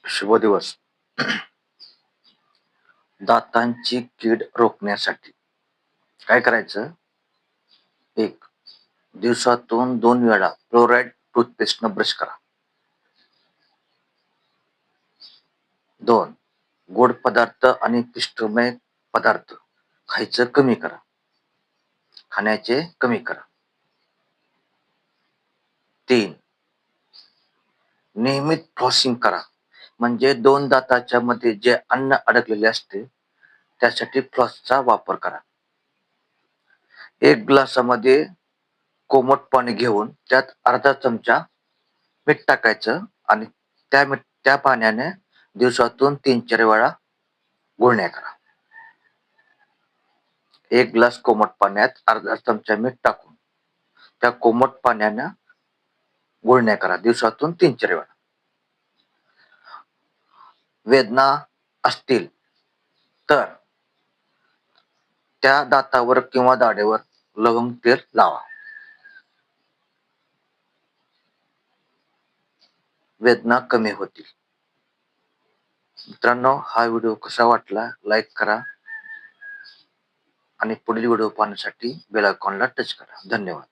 शुभ दिवस. दातांची कीड रोखण्यासाठी काय करायचं? 1. दिवसातून 2 वेळा फ्लोराईड टूथपेस्टनं ब्रश करा. 2. गोड पदार्थ आणि पिष्टमय पदार्थ खायचं कमी करा. खाण्याचे कमी करा. 3. नियमित फ्लॉसिंग करा. म्हणजे 2 दाताच्या मध्ये जे अन्न अडकलेले असते त्यासाठी फ्लॉसचा वापर करा. 1 ग्लासामध्ये कोमट पाणी घेऊन त्यात अर्धा चमचा मीठ टाकायचं आणि त्या पाण्याने दिवसातून 3-4 वेळा गुळण्या करा. 1 ग्लास कोमट पाण्यात अर्धा चमचा मीठ टाकून त्या कोमट पाण्याने गुळण्या करा दिवसातून 3-4 वेळा. वेदना असतील तर त्या दातावर किंवा दाढेवर लवंग तेल लावा. वेदना कमी होतील. मित्रांनो, हा व्हिडिओ कसा वाटला लाईक करा आणि पुढील व्हिडिओ पाहण्यासाठी बेल आयकॉनला टच करा. धन्यवाद.